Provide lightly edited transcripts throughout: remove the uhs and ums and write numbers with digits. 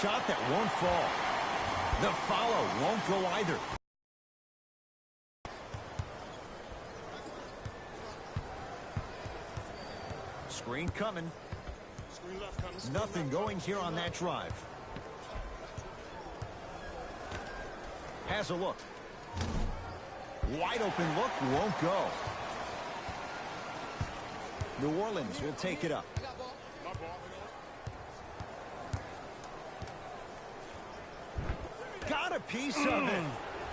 shot that won't fall. The follow won't go either. Screen coming. Nothing going here on that drive. Has a look. Wide open look, won't go. New Orleans will take it up. Got a piece of it.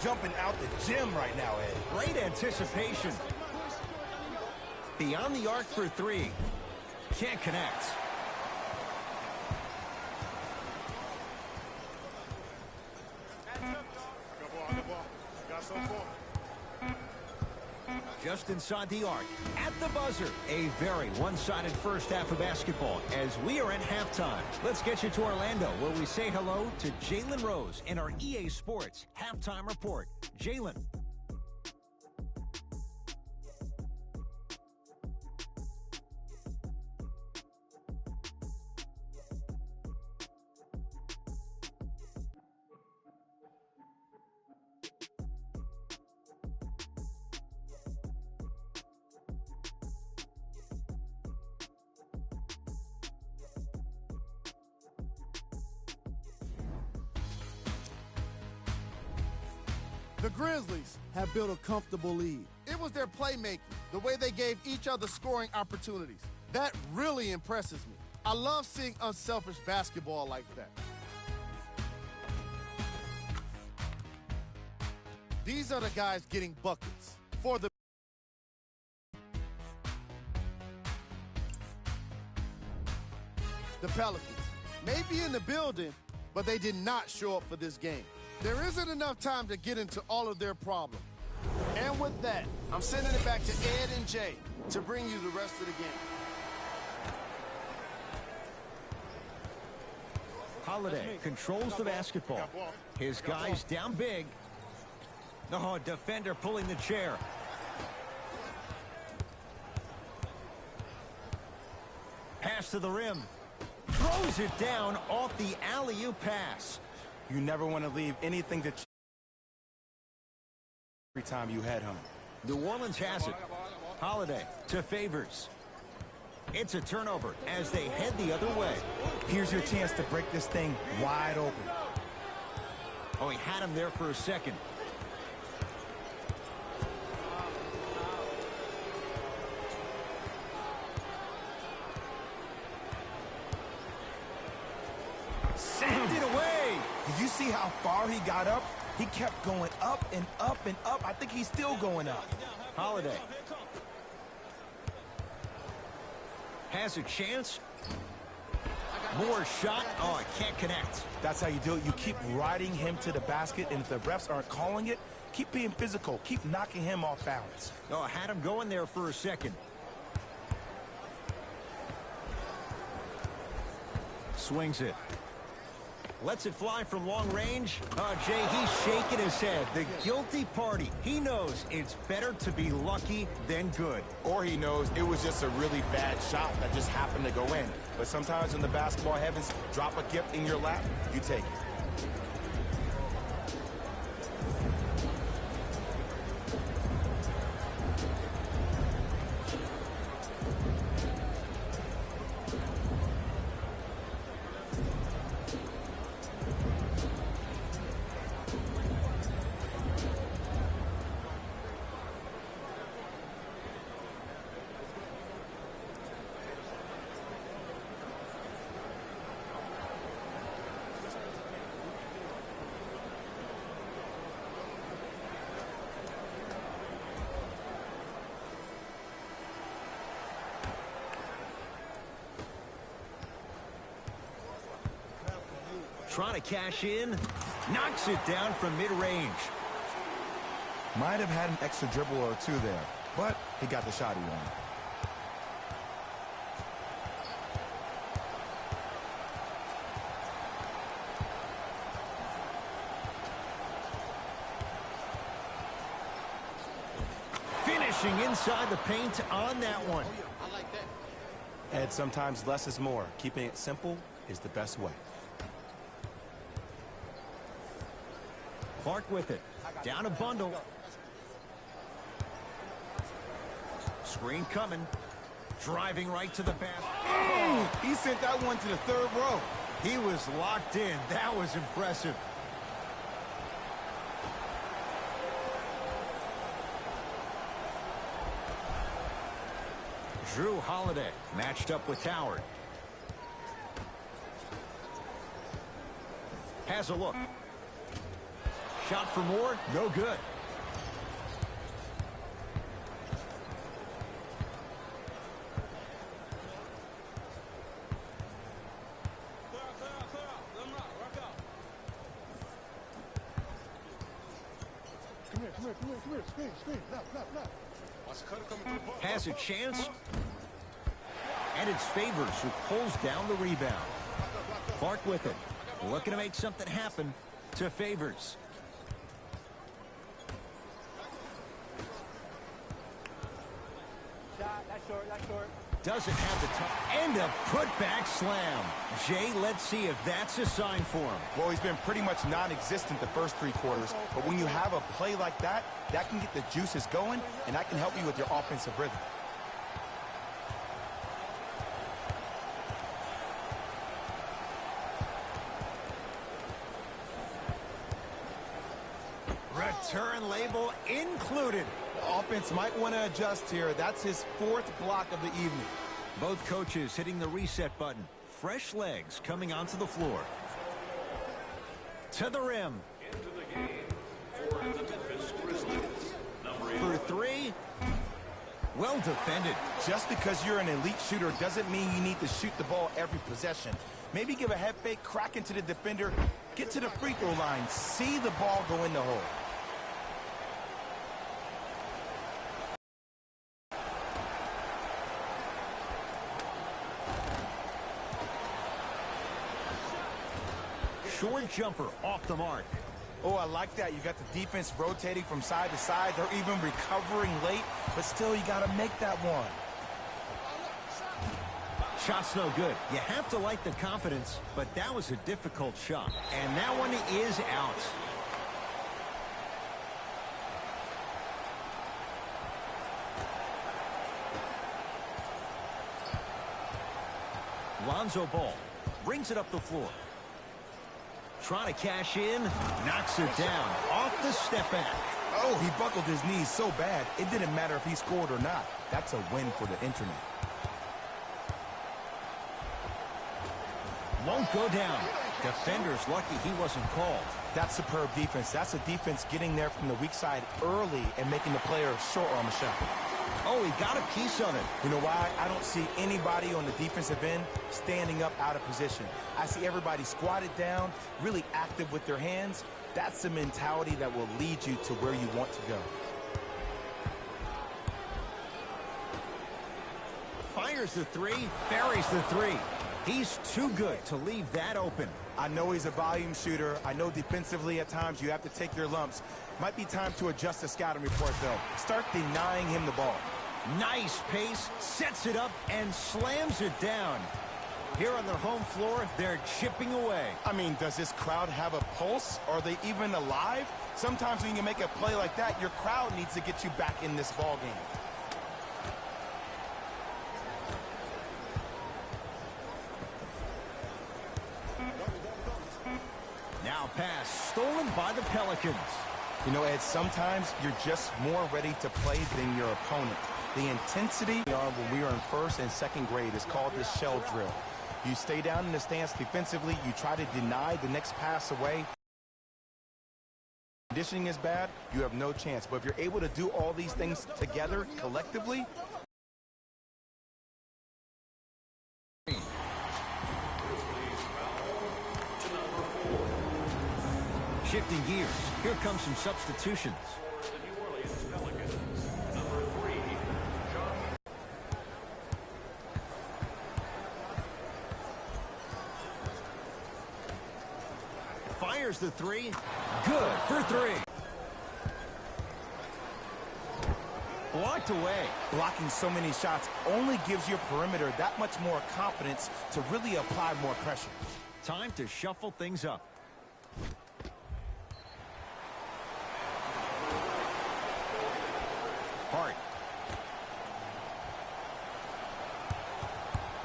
Jumping out the gym right now, Ed. Great anticipation. Beyond the arc for three. Can't connect. Just inside the arc, at the buzzer. A very one-sided first half of basketball as we are at halftime. Let's get you to Orlando, where we say hello to Jalen Rose in our EA Sports Halftime Report. Jalen. The Grizzlies have built a comfortable lead. It was their playmaking, the way they gave each other scoring opportunities. That really impresses me. I love seeing unselfish basketball like that. These are the guys getting buckets for the Pelicans. May be in the building, but they did not show up for this game. There isn't enough time to get into all of their problems. And with that, I'm sending it back to Ed and Jay to bring you the rest of the game. Holiday controls the basketball. His guys down big. No, defender pulling the chair. Pass to the rim. Throws it down off the alley-oop pass. You never want to leave anything to every time you head home. New Orleans has it. Holiday to Favors. It's a turnover as they head the other way. Here's your chance to break this thing wide open. Oh, he had him there for a second. Sent it away. Did you see how far he got up? He kept going up and up and up. I think he's still going up. Holiday has a chance. More shot. Oh, it can't connect. That's how you do it. You keep riding him to the basket, and if the refs aren't calling it, keep being physical. Keep knocking him off balance. Oh, I had him going there for a second. Swings it. Lets it fly from long range. Oh, Jay, he's shaking his head. The guilty party. He knows it's better to be lucky than good. Or he knows it was just a really bad shot that just happened to go in. But sometimes when the basketball heavens drop a gift in your lap, you take it. Trying to cash in. Knocks it down from mid-range. Might have had an extra dribble or two there, but he got the shot he wanted. Finishing inside the paint on that one. Ed, sometimes less is more. Keeping it simple is the best way. Clark with it. Down a bundle. Screen coming. Driving right to the basket. Oh, he sent that one to the third row. He was locked in. That was impressive. Drew Holiday matched up with Howard. Has a look. Shot for more. No good. Has a chance. And it's Favors who pulls down the rebound. Clark with it. Looking to make something happen to Favors. That's short. Doesn't have the time. And a putback slam. Jay, let's see if that's a sign for him. Well, he's been pretty much non-existent the first 3 quarters. But when you have a play like that, that can get the juices going, and that can help you with your offensive rhythm. Return label included. The offense might want to adjust here. That's his 4th block of the evening. Both coaches hitting the reset button. Fresh legs coming onto the floor. To the rim. Into the game for the Memphis Grizzlies. For 3. Well defended. Just because you're an elite shooter doesn't mean you need to shoot the ball every possession. Maybe give a head fake, crack into the defender, get to the free throw line, see the ball go in the hole. Short jumper off the mark. Oh, I like that. You got the defense rotating from side to side. They're even recovering late, but still you got to make that one. Shot's no good. You have to like the confidence, but that was a difficult shot. And that one is out. Lonzo Ball brings it up the floor. Trying to cash in, knocks it down off the step back. Oh, he buckled his knees so bad, it didn't matter if he scored or not. That's a win for the internet. Won't go down. Defender's lucky he wasn't called. That's superb defense. That's a defense getting there from the weak side early and making the player short arm a shot. Oh, he got a piece of it. You know why? I don't see anybody on the defensive end standing up out of position. I see everybody squatted down, really active with their hands. That's the mentality that will lead you to where you want to go. Fires the 3, buries the 3. He's too good to leave that open. I know he's a volume shooter. I know defensively at times you have to take your lumps. Might be time to adjust the scouting report, though. Start denying him the ball. Nice pace, sets it up, and slams it down. Here on their home floor, they're chipping away. I mean, does this crowd have a pulse? Are they even alive? Sometimes when you make a play like that, your crowd needs to get you back in this ball game. Now pass stolen by the Pelicans. You know, Ed, sometimes you're just more ready to play than your opponent. The intensity when we are in 1st and 2nd grade is called the shell drill. You stay down in the stance defensively. You try to deny the next pass away. Conditioning is bad. You have no chance. But if you're able to do all these things together collectively, shifting gears. Here comes some substitutions. The New Orleans Pelicans, number 3, John. Fires the 3. Good for 3. Blocked away. blocking so many shots only gives your perimeter that much more confidence to really apply more pressure. Time to shuffle things up.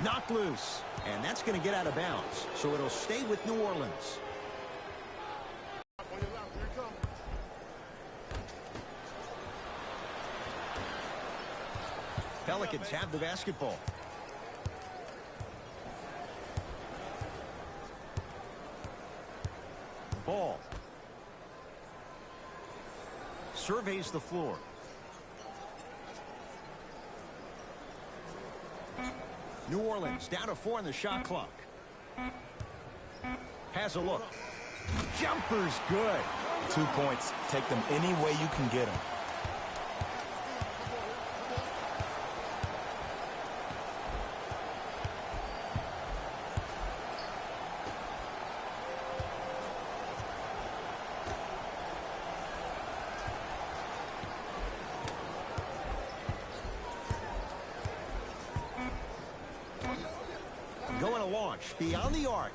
Knocked loose. And that's going to get out of bounds. So it'll stay with New Orleans. Pelicans have the basketball. Ball. Surveys the floor. New Orleans down to 4 in the shot clock. Has a look. Jumper's good. 2 points. Take them any way you can get them. Going to launch beyond the arc.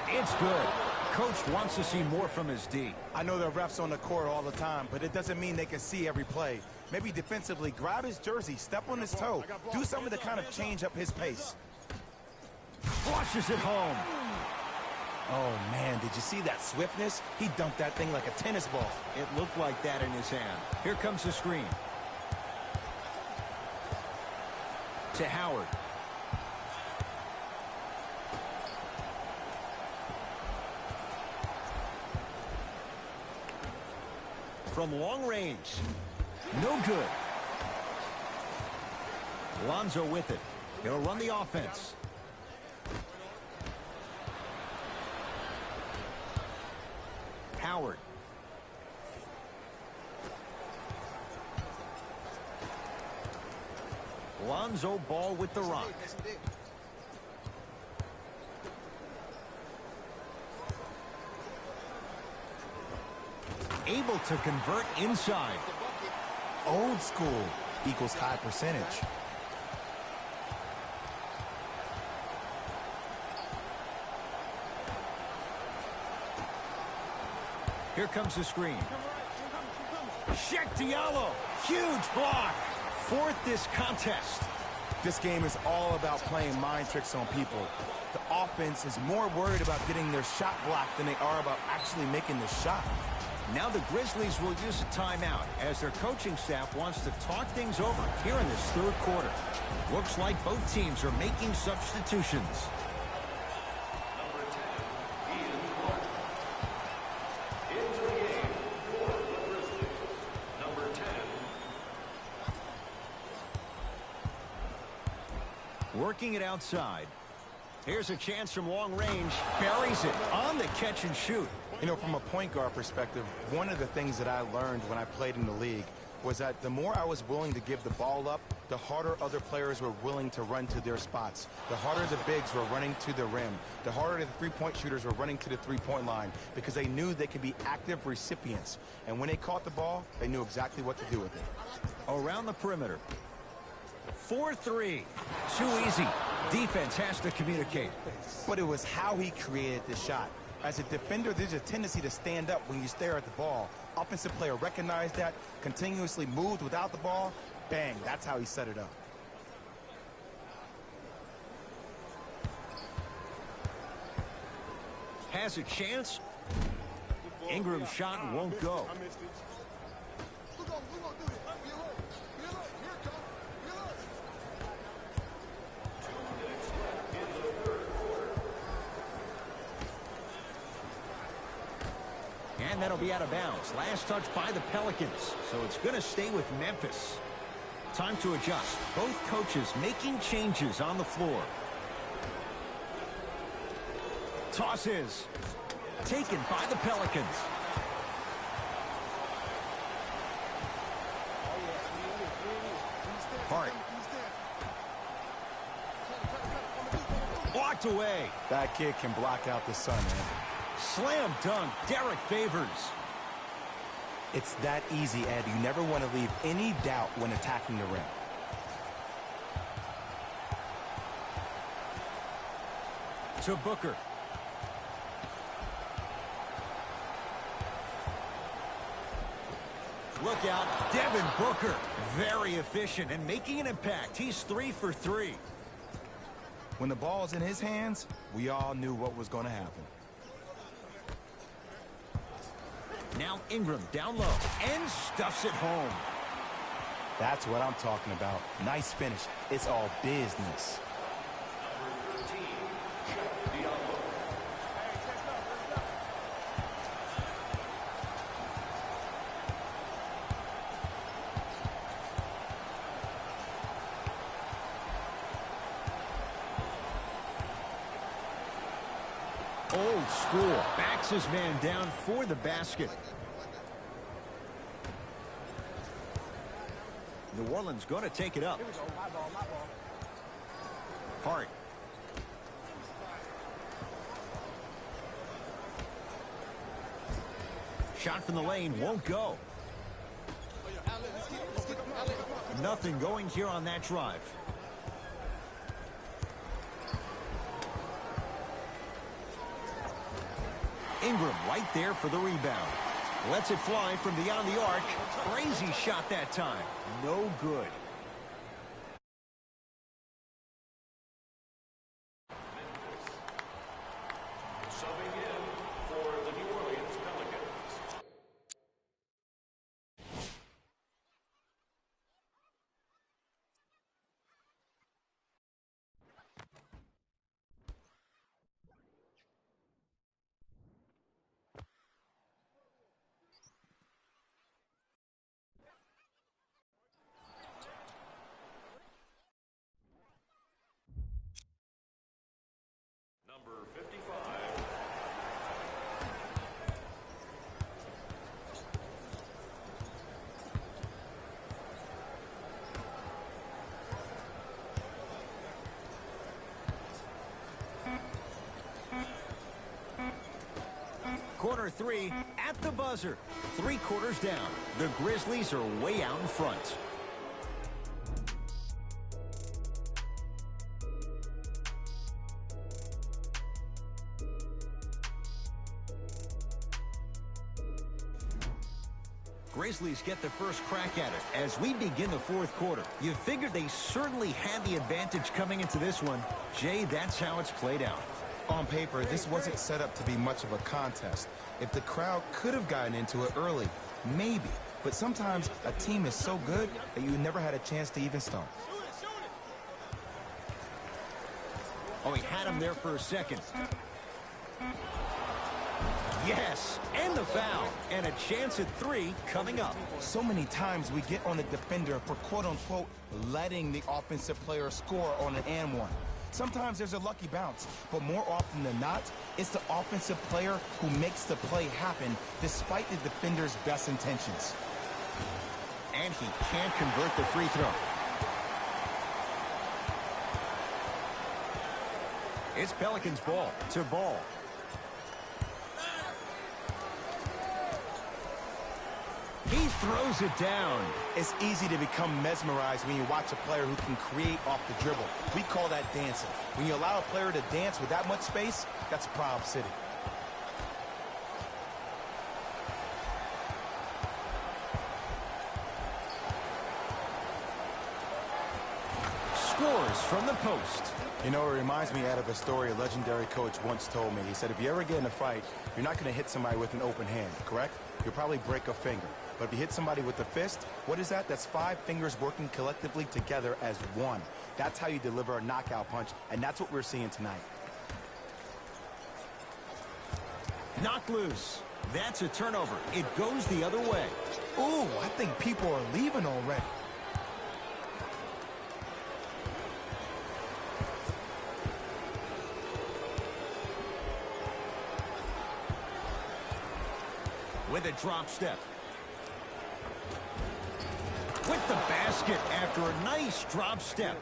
It's good. Coach wants to see more from his D. I know there are refs on the court all the time, but it doesn't mean they can see every play. Maybe defensively, grab his jersey, step on his toe, do something to kind of change up his pace. Flushes it home. Oh, man, did you see that swiftness? He dunked that thing like a tennis ball. It looked like that in his hand. Here comes the screen. To Howard. From long range. No good. Lonzo with it. He'll run the offense. Howard. Lonzo Ball with the rock. Able to convert inside. Old school equals high percentage. Here comes the screen. Sheck Diallo. Huge block. Fourth this contest. This game is all about playing mind tricks on people. The offense is more worried about getting their shot blocked than they are about actually making the shot. Now the Grizzlies will use a timeout as their coaching staff wants to talk things over here in this third quarter. Looks like both teams are making substitutions. Number 10, Ian Clark. Into the game for the Grizzlies. Number 10. Working it outside. Here's a chance from long range. Buries it on the catch and shoot. You know, from a point guard perspective, one of the things that I learned when I played in the league was that the more I was willing to give the ball up, the harder other players were willing to run to their spots. The harder the bigs were running to the rim. The harder the three-point shooters were running to the three-point line because they knew they could be active recipients. And when they caught the ball, they knew exactly what to do with it. Around the perimeter. 4-3. Too easy. Defense has to communicate. But it was how he created the shot. As a defender, there's a tendency to stand up when you stare at the ball. Offensive player recognized that, continuously moved without the ball. Bang, that's how he set it up. Has a chance. Ingram's shot won't go. And that'll be out of bounds. Last touch by the Pelicans. So it's going to stay with Memphis. Time to adjust. Both coaches making changes on the floor. Toss is taken by the Pelicans. Hart. Blocked away. That kid can block out the sun, man. Slam dunk, Derek Favors. It's that easy, Ed. You never want to leave any doubt when attacking the rim. To Booker. Look out, Devin Booker. Very efficient and making an impact. He's 3 for 3. When the ball's in his hands, we all knew what was going to happen. Now Ingram down low and stuffs it home. That's what I'm talking about. Nice finish. It's all business. Old school. Backs his man down for the basket. New Orleans going to take it up. Hart. Shot from the lane won't go. Nothing going here on that drive. Ingram right there for the rebound. Lets it fly from beyond the arc. Crazy shot that time. No good. Subbing in for the New Orleans Pelicans. Number 55. Quarter three at the buzzer. 3 quarters down. The Grizzlies are way out in front. Grizzlies get the first crack at it as we begin the 4th quarter. You figured they certainly had the advantage coming into this one. Jay, that's how it's played out. On paper, this wasn't set up to be much of a contest. If the crowd could have gotten into it early, maybe. But sometimes a team is so good that you never had a chance to even start. Oh, he had him there for a second. Yes, and the foul. And a chance at 3 coming up. So many times we get on the defender for quote-unquote letting the offensive player score on an and one. Sometimes there's a lucky bounce, but more often than not, it's the offensive player who makes the play happen despite the defender's best intentions. And he can't convert the free throw. It's Pelicans ball to Ball. He throws it down. It's easy to become mesmerized when you watch a player who can create off the dribble. We call that dancing. When you allow a player to dance with that much space, that's a Proud City. Scores from the post. You know, it reminds me out of a story a legendary coach once told me. He said, if you ever get in a fight, you're not going to hit somebody with an open hand, correct? You'll probably break a finger. But if you hit somebody with a fist, what is that? That's 5 fingers working collectively together as one. That's how you deliver a knockout punch, and that's what we're seeing tonight. Knocked loose. That's a turnover. It goes the other way. Ooh, I think people are leaving already. With a drop step. With the basket after a nice drop step.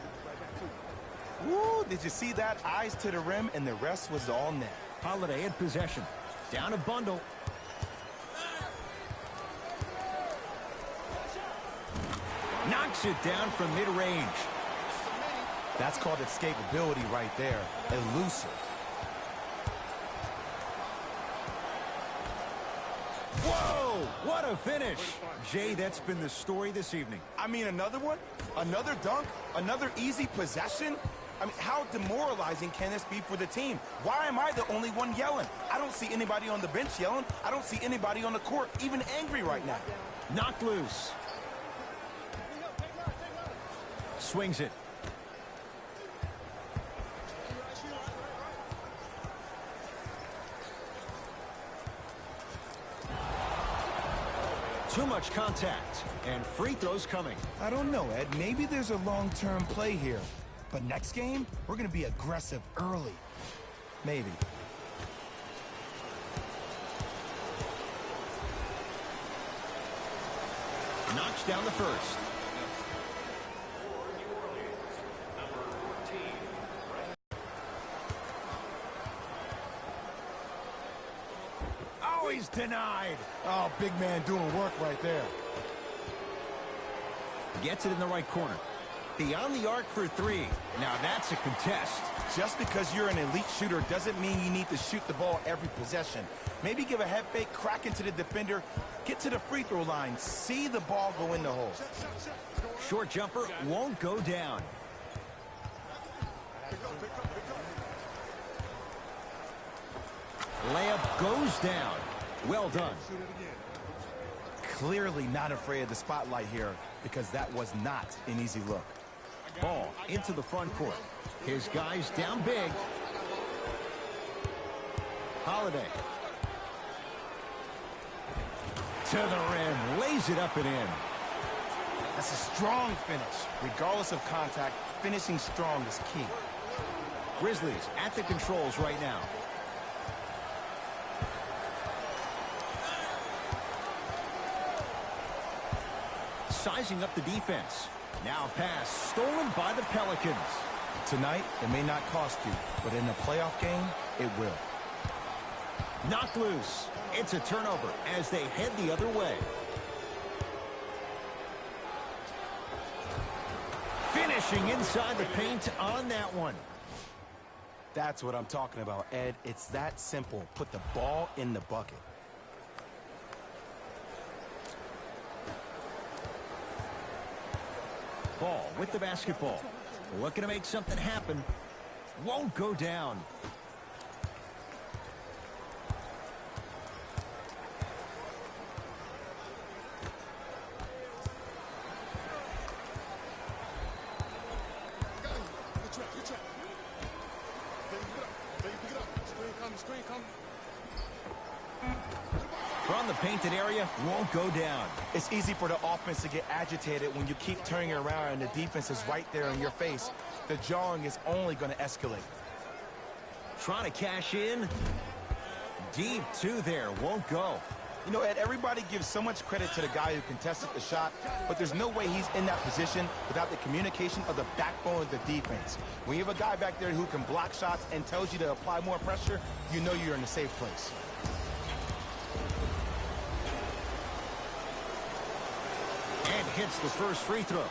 Woo, did you see that? Eyes to the rim, and the rest was all net. Holiday in possession. Down a bundle. Knocks it down from mid-range. That's called escapability right there. Elusive. Whoa! What a finish! Jay, that's been the story this evening. I mean, another one? Another dunk? Another easy possession? I mean, how demoralizing can this be for the team? Why am I the only one yelling? I don't see anybody on the bench yelling. I don't see anybody on the court even angry right now. Knocked loose. Swings it. Too much contact, and free throws coming. I don't know, Ed. Maybe there's a long-term play here. But next game, we're going to be aggressive early. Maybe. Knocks down the first. Oh, he's denied. Oh, big man doing work right there. Gets it in the right corner. Beyond the arc for three. Now that's a contest. Just because you're an elite shooter doesn't mean you need to shoot the ball every possession. Maybe give a head fake, crack into the defender, get to the free throw line, see the ball go in the hole. Short jumper won't go down. Layup goes down. Well done. Clearly not afraid of the spotlight here because that was not an easy look. Ball into the front court. His guys down big. Holiday. To the rim. Lays it up and in. That's a strong finish. Regardless of contact, finishing strong is key. Grizzlies at the controls right now. Sizing up the defense. Now pass stolen by the Pelicans. Tonight, it may not cost you, but in a playoff game, it will. Knocked loose. It's a turnover as they head the other way. Finishing inside the paint on that one. That's what I'm talking about, Ed. It's that simple. Put the ball in the bucket. Ball with the basketball. Looking to make something happen. Won't go down. From the painted area, won't go down. It's easy for the offense to get agitated when you keep turning it around and the defense is right there in your face. The jarring is only going to escalate. Trying to cash in. Deep two there, won't go. You know, Ed, everybody gives so much credit to the guy who contested the shot, but there's no way he's in that position without the communication of the backbone of the defense. When you have a guy back there who can block shots and tells you to apply more pressure, you know you're in a safe place. And hits the first free throw.